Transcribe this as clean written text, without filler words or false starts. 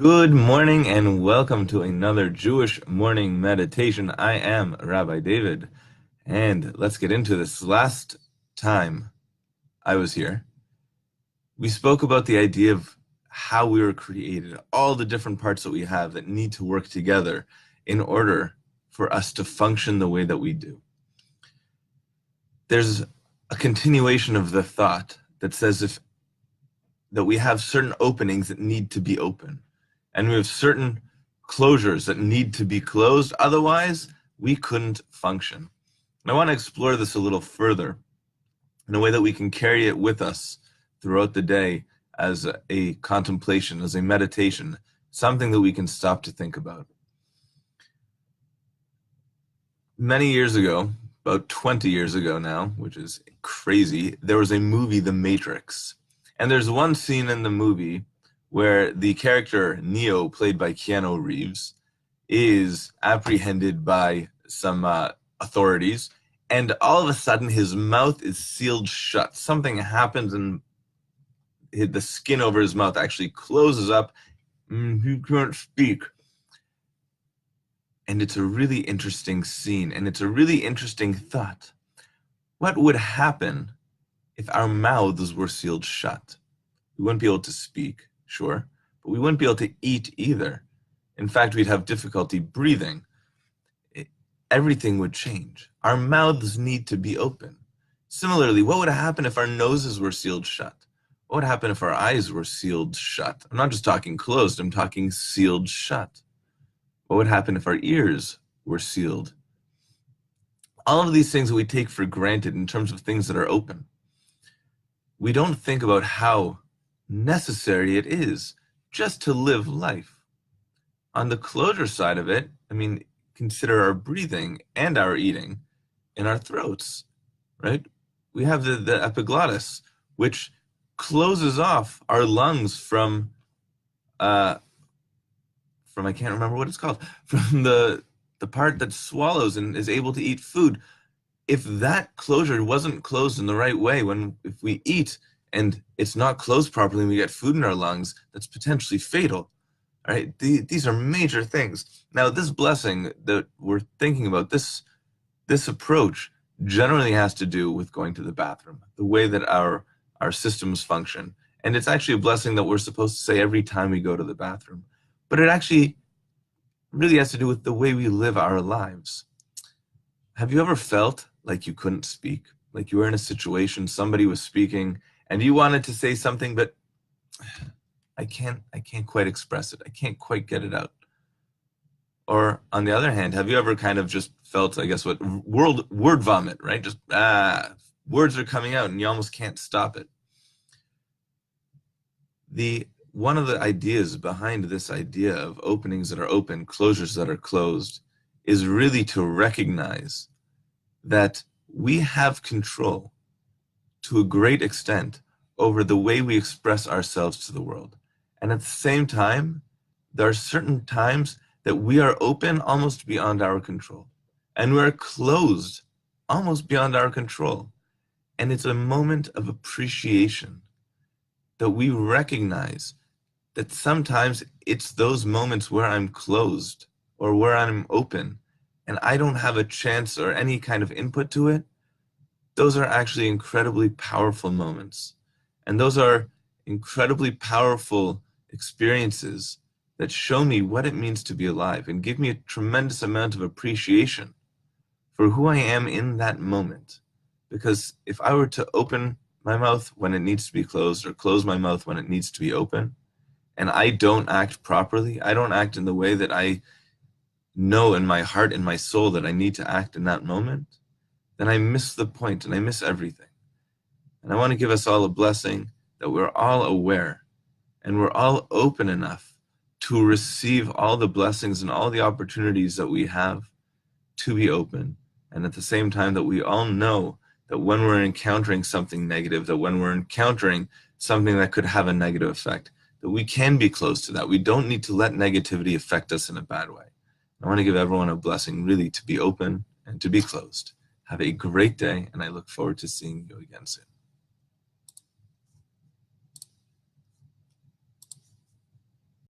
Good morning and welcome to another Jewish morning meditation. I am Rabbi David, and let's get into this. Last time I was here, we spoke about the idea of how we were created, all the different parts that we have that need to work together in order for us to function the way that we do. There's a continuation of the thought that says that we have certain openings that need to be open. And we have certain closures that need to be closed. Otherwise, we couldn't function. And I want to explore this a little further in a way that we can carry it with us throughout the day as a contemplation, as a meditation, something that we can stop to think about. Many years ago, about 20 years ago now, which is crazy, there was a movie, The Matrix. And there's one scene in the movie where the character Neo, played by Keanu Reeves, is apprehended by some authorities, and all of a sudden his mouth is sealed shut. Something happens and the skin over his mouth actually closes up. He can't speak. And it's a really interesting scene, and it's a really interesting thought. What would happen if our mouths were sealed shut? We wouldn't be able to speak. Sure, but we wouldn't be able to eat either. In fact, we'd have difficulty breathing. Everything would change. Our mouths need to be open. Similarly, what would happen if our noses were sealed shut? What would happen if our eyes were sealed shut? I'm not just talking closed, I'm talking sealed shut. What would happen if our ears were sealed? All of these things that we take for granted in terms of things that are open. We don't think about how necessary it is just to live life. On the closure side of it, consider our breathing and our eating in our throats, right? We have the epiglottis, which closes off our lungs from I can't remember what it's called, from the part that swallows and is able to eat food. If that closure wasn't closed in the right way, if we eat and it's not closed properly and we get food in our lungs, that's potentially fatal. All right, these are major things. Now, this blessing that we're thinking about, this approach generally has to do with going to the bathroom, the way that our systems function. And it's actually a blessing that we're supposed to say every time we go to the bathroom. But it actually really has to do with the way we live our lives. Have you ever felt like you couldn't speak? Like you were in a situation, somebody was speaking, and you wanted to say something, but I can't quite express it. I can't quite get it out. Or on the other hand, have you ever kind of just felt, I guess, word vomit, right? Just, words are coming out and you almost can't stop it. One of the ideas behind this idea of openings that are open, closures that are closed, is really to recognize that we have control to a great extent over the way we express ourselves to the world. And at the same time, there are certain times that we are open almost beyond our control, and we are closed almost beyond our control. And it's a moment of appreciation that we recognize that sometimes it's those moments where I'm closed or where I'm open and I don't have a chance or any kind of input to it. Those are actually incredibly powerful moments. And those are incredibly powerful experiences that show me what it means to be alive and give me a tremendous amount of appreciation for who I am in that moment. Because if I were to open my mouth when it needs to be closed or close my mouth when it needs to be open, and I don't act properly, I don't act in the way that I know in my heart and my soul that I need to act in that moment, then I miss the point and I miss everything. And I want to give us all a blessing that we're all aware and we're all open enough to receive all the blessings and all the opportunities that we have to be open. And at the same time that we all know that when we're encountering something negative, that when we're encountering something that could have a negative effect, that we can be close to that. We don't need to let negativity affect us in a bad way. I want to give everyone a blessing really to be open and to be closed. Have a great day, and I look forward to seeing you again soon.